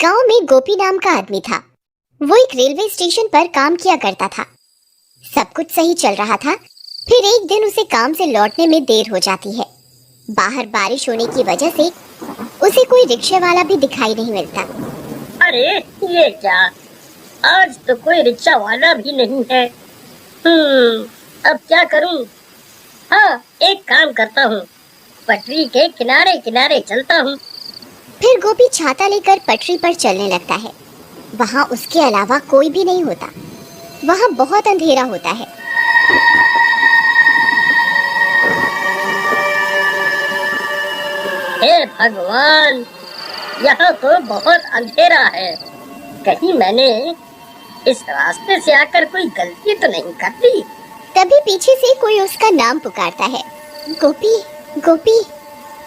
गांव में गोपी नाम का आदमी था। वो एक रेलवे स्टेशन पर काम किया करता था। सब कुछ सही चल रहा था। फिर एक दिन उसे काम से लौटने में देर हो जाती है। बाहर बारिश होने की वजह से उसे कोई रिक्शे वाला भी दिखाई नहीं मिलता। अरे ये क्या, आज तो कोई रिक्शा वाला भी नहीं है। अब क्या करूं? हाँ, एक काम करता हूँ, पटरी के किनारे किनारे चलता हूँ। फिर गोपी छाता लेकर पटरी पर चलने लगता है। वहाँ उसके अलावा कोई भी नहीं होता। वहाँ बहुत अंधेरा होता है। हे भगवान, यहाँ तो बहुत अंधेरा है। कहीं मैंने इस रास्ते से आकर कोई गलती तो नहीं कर दी? तभी पीछे से कोई उसका नाम पुकारता है, गोपी गोपी।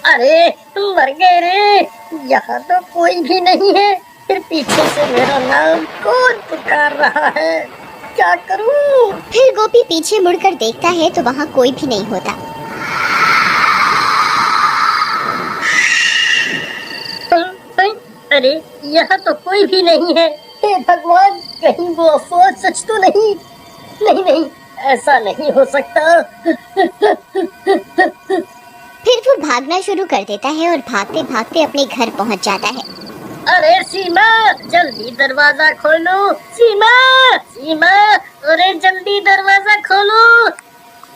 अरे मर गए रे, यहाँ तो कोई भी नहीं है। फिर पीछे से मेरा नाम कौन पुकार रहा है? क्या करूं? फिर गोपी पीछे मुड़कर देखता है तो वहाँ कोई भी नहीं होता। अरे यहाँ तो कोई भी नहीं है। हे भगवान, कहीं वो अफवाह सच तो नहीं? नहीं नहीं, ऐसा नहीं हो सकता। फिर वो भागना शुरू कर देता है और भागते भागते अपने घर पहुंच जाता है। अरे सीमा, जल्दी दरवाजा खोलो। सीमा, सीमा, अरे जल्दी दरवाजा खोलो।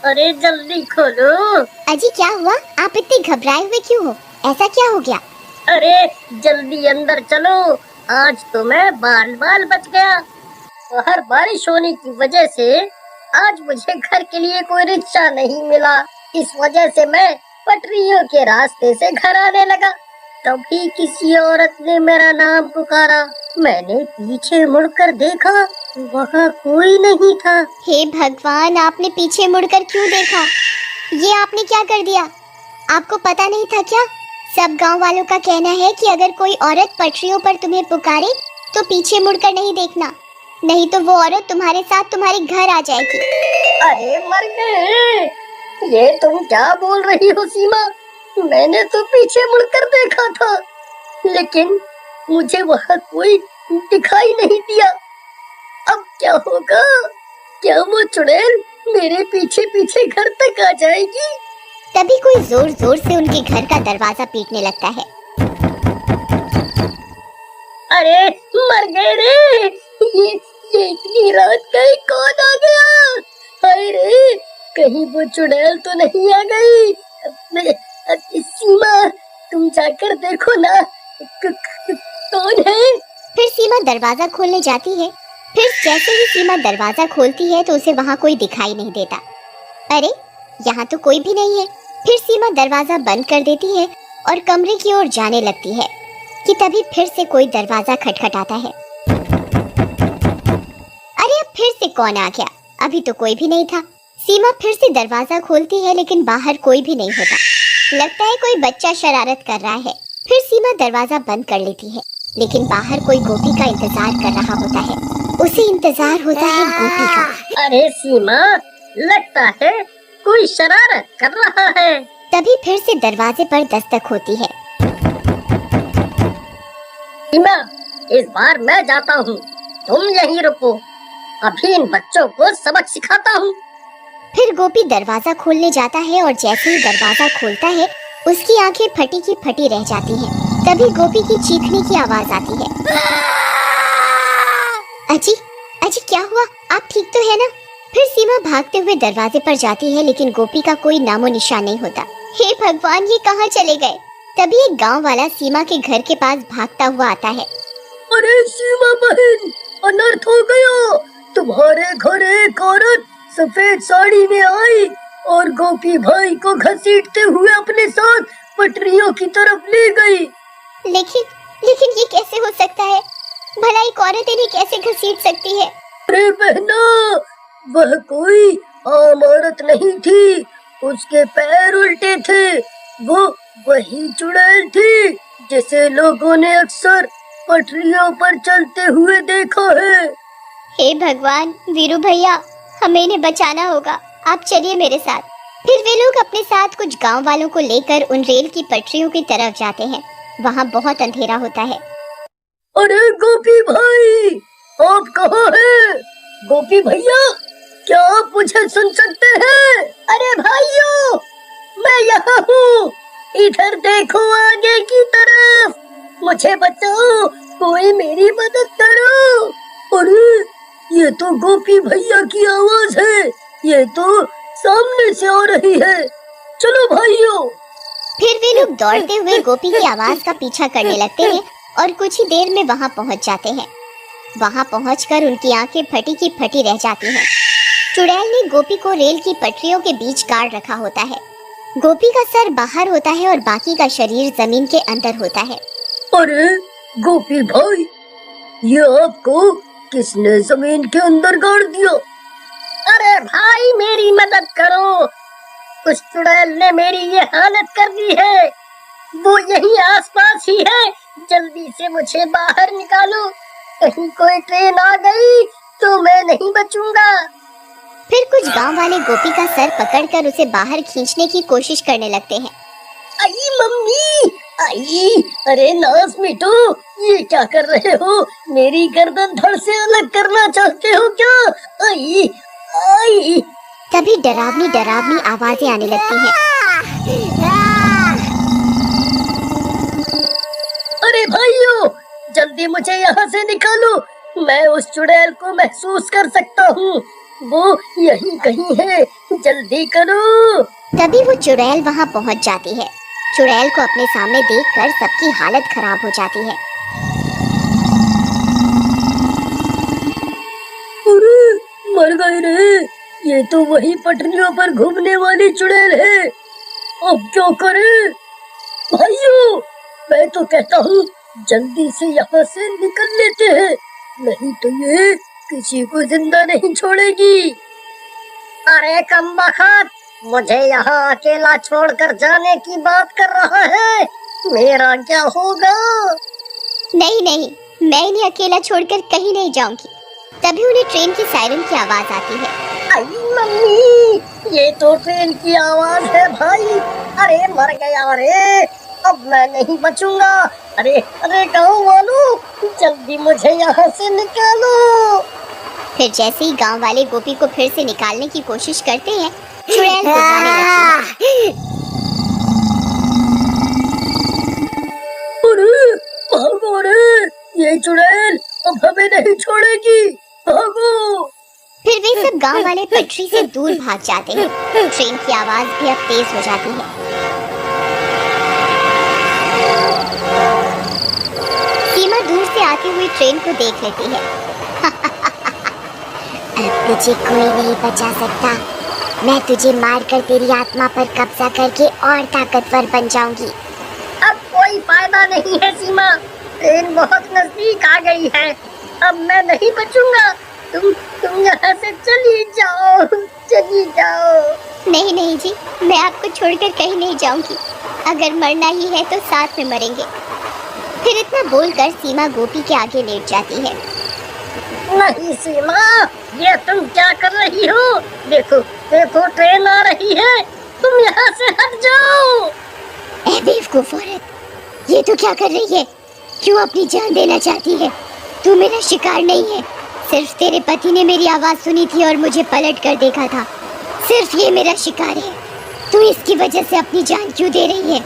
अरे जल्दी खोलो। अजी क्या हुआ? आप इतने घबराए हुए क्यों हो? ऐसा क्या हो गया? अरे जल्दी अंदर चलो, आज तो मैं बाल बाल बच गया। बाहर बारिश होने की वजह से आज मुझे घर के लिए कोई रिक्शा नहीं मिला। इस वजह से मैं पटरियों के रास्ते से घर आने लगा। तभी किसी औरत ने मेरा नाम पुकारा। मैंने पीछे मुड़कर देखा, वहाँ कोई नहीं था। हे भगवान, आपने पीछे मुड़कर क्यों देखा? ये आपने क्या कर दिया? आपको पता नहीं था क्या? सब गांव वालों का कहना है कि अगर कोई औरत पटरियों पर तुम्हें पुकारे तो पीछे मुड़कर नहीं देखना, नहीं तो वो औरत तुम्हारे साथ तुम्हारे घर आ जाएगी। अरे मर गए, ये तुम क्या बोल रही हो सीमा? मैंने तो पीछे मुड़कर देखा था, लेकिन मुझे वहाँ कोई दिखाई नहीं दिया। अब क्या होगा? क्या वो चुड़ैल मेरे पीछे पीछे घर तक आ जाएगी? तभी कोई जोर जोर से उनके घर का दरवाजा पीटने लगता है। अरे मर गए रे, ये इतनी रात गई, कौन आ गया? हाय रे, कहीं वो चुड़ैल तो नहीं आ गई? सीमा, तुम जाकर देखो ना, कौन है? फिर सीमा दरवाजा खोलने जाती है। फिर जैसे ही सीमा दरवाजा खोलती है तो उसे वहाँ कोई दिखाई नहीं देता। अरे यहाँ तो कोई भी नहीं है। फिर सीमा दरवाजा बंद कर देती है और कमरे की ओर जाने लगती है कि तभी फिर से कोई दरवाजा खटखटाता है। अरे अब फिर से कौन आ गया? अभी तो कोई भी नहीं था। सीमा फिर से दरवाजा खोलती है लेकिन बाहर कोई भी नहीं होता। लगता है कोई बच्चा शरारत कर रहा है। फिर सीमा दरवाजा बंद कर लेती है, लेकिन बाहर कोई गोपी का इंतजार कर रहा होता है। उसे इंतजार होता है गोपी का। अरे सीमा, लगता है कोई शरारत कर रहा है। तभी फिर से दरवाजे पर दस्तक होती है। सीमा, इस बार मैं जाता हूँ, तुम यहीं रुको। अभी इन बच्चों को सबक सिखाता हूँ। फिर गोपी दरवाजा खोलने जाता है और जैसे ही दरवाजा खोलता है उसकी आंखें फटी की फटी रह जाती हैं। तभी गोपी की चीखने की आवाज आती है। अजी अजी क्या हुआ? आप ठीक तो है ना? फिर सीमा भागते हुए दरवाजे पर जाती है लेकिन गोपी का कोई नामो निशान नहीं होता। हे भगवान, ये कहाँ चले गए? तभी एक गांव वाला सीमा के घर के पास भागता हुआ आता है। अरे सीमा बहन, अनर्थ हो गया। तुम्हारे घर एक औरत सफेद साड़ी में आई और गोपी भाई को घसीटते हुए अपने साथ पटरियों की तरफ ले गई। लेकिन ये कैसे हो सकता है? भला एक औरत इन्हें कैसे घसीट सकती है? अरे बहना, वह कोई आम औरत नहीं थी। उसके पैर उल्टे थे। वो वही चुड़ैल थी जिसे लोगों ने अक्सर पटरियों पर चलते हुए देखा है। हे भगवान, वीरू भैया, हमें इन्हें बचाना होगा। आप चलिए मेरे साथ। फिर वे लोग अपने साथ कुछ गांव वालों को लेकर उन रेल की पटरियों की तरफ जाते हैं। वहाँ बहुत अंधेरा होता है। अरे गोपी भाई, आप कहाँ हैं? गोपी भैया, क्या आप मुझे सुन सकते हैं? अरे भाइयों, मैं यहाँ हूँ, इधर देखो आगे की तरफ, मुझे बचाओ, कोई मेरी मदद करो। अरे ये तो गोपी भैया की आवाज है, ये तो सामने से आ रही है, चलो भाइयों। फिर वे लोग दौड़ते हुए गोपी की आवाज का पीछा करने लगते हैं और कुछ ही देर में वहां पहुंच जाते हैं। वहां पहुंचकर उनकी आंखें फटी की फटी रह जाती हैं। चुड़ैल ने गोपी को रेल की पटरियों के बीच गाड़ रखा होता है। गोपी का सर बाहर होता है और बाकी का शरीर जमीन के अंदर होता है। अरे गोपी भाई, ये आपको किसने जमीन के अंदर गाड़ दिया? अरे भाई, मेरी मदद करो, उस चुड़ैल ने मेरी ये हालत कर दी है, वो यही आसपास ही है, जल्दी से मुझे बाहर निकालो, कहीं कोई ट्रेन आ गई तो मैं नहीं बचूंगा। फिर कुछ गांव वाले गोपी का सर पकड़कर उसे बाहर खींचने की कोशिश करने लगते हैं। आई मम्मी, आई, अरे नाज मिटो, ये क्या कर रहे हो? मेरी गर्दन धड़ से अलग करना चाहते हो क्या? आई आई। तभी डरावनी डरावनी आवाजें आने लगती हैं। अरे भाइयों, जल्दी मुझे यहाँ से निकालो, मैं उस चुड़ैल को महसूस कर सकता हूँ, वो यहीं कहीं है, जल्दी करो। तभी वो चुड़ैल वहाँ पहुँच जाती है। चुड़ैल को अपने सामने देखकर सबकी हालत खराब हो जाती है। अरे मर गए रे, ये तो वही पटरियों पर घूमने वाली चुड़ैल है, अब क्या करें? भाइयों, मैं तो कहता हूँ जल्दी से यहाँ से निकल लेते हैं, नहीं तो ये किसी को जिंदा नहीं छोड़ेगी। अरे कमबख्त, मुझे यहाँ अकेला छोड़कर जाने की बात कर रहा है, मेरा क्या होगा? नहीं नहीं, मैं इन्हें अकेला छोड़कर कहीं नहीं जाऊंगी। तभी उन्हें ट्रेन की सायरन की आवाज आती है। आई मम्मी, ये तो ट्रेन की आवाज है भाई, अरे मर गया रे, अब मैं नहीं बचूंगा। अरे अरे गाँव वालों, जल्दी मुझे यहाँ से निकालो। फिर जैसे ही गांव वाले गोपी को फिर से निकालने की कोशिश करते हैं, चुड़ैल गुर्राने लगती है। अरे भागो रे, ये चुड़ैल अब हमें नहीं छोड़ेगी, भागो। फिर वे सब गांव वाले पटरी से दूर भाग जाते हैं। ट्रेन की आवाज भी अब तेज हो जाती है। सीमा दूर से आती हुई ट्रेन को देख लेती है। अब तुझे कोई नहीं बचा सकता, मैं तुझे मारकर तेरी आत्मा पर कब्जा करके और ताकतवर बन जाऊंगी। अब कोई फायदा नहीं है सीमा, ट्रेन बहुत नजदीक आ गई है, अब मैं नहीं बचूंगा, तुम यहाँ से चली जाओ, चली जाओ। नहीं नहीं जी, मैं आपको छोड़कर कहीं नहीं जाऊंगी, अगर मरना ही है तो साथ में मरेंगे। फिर इतना बोलकर सीमा गोपी के आगे लेट जाती है। नहीं सीमा, ये तुम क्या कर रही हो? देखो देखो, ट्रेन आ रही है, तुम यहाँ से हट जाओ। ए बेवकूफ औरत, ये तो क्या कर रही है? क्यों अपनी जान देना चाहती है? तू मेरा शिकार नहीं है, सिर्फ तेरे पति ने मेरी आवाज सुनी थी और मुझे पलट कर देखा था, सिर्फ ये मेरा शिकार है। तू इसकी वजह से अपनी जान क्यों दे रही है?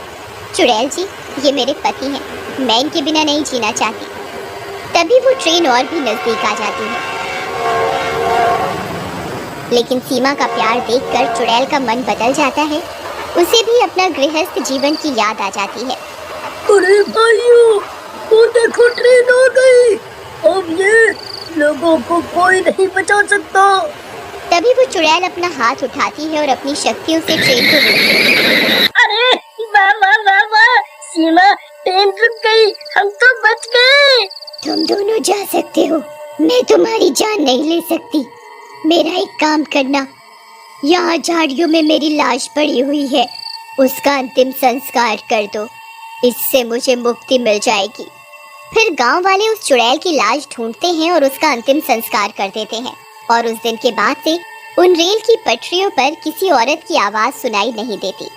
चुड़ैल जी, ये मेरे पति हैं, मैं इनके बिना नहीं जीना चाहती। तभी वो ट्रेन और भी नजदीक आ जाती है, लेकिन सीमा का प्यार देखकर चुड़ैल का मन बदल जाता है। उसे भी अपना गृहस्थ जीवन की याद आ जाती है। अरे भाइयों, वो देखो ट्रेन आ गई, अब ये लोगों को कोई नहीं बचा सकता। तभी वो चुड़ैल अपना हाथ उठाती है और अपनी शक्तियों से ट्रेन को रोकती है। अरे वाह वाह वाह वाह, सीमा, ट्रेन रुक गई, हम तो बच गए। तुम दोनों जा सकते हो, मैं तुम्हारी जान नहीं ले सकती। मेरा एक काम करना, यहाँ झाड़ियों में मेरी लाश पड़ी हुई है, उसका अंतिम संस्कार कर दो, इससे मुझे मुक्ति मिल जाएगी। फिर गांव वाले उस चुड़ैल की लाश ढूंढते हैं और उसका अंतिम संस्कार कर देते हैं। और उस दिन के बाद से उन रेल की पटरियों पर किसी औरत की आवाज सुनाई नहीं देती।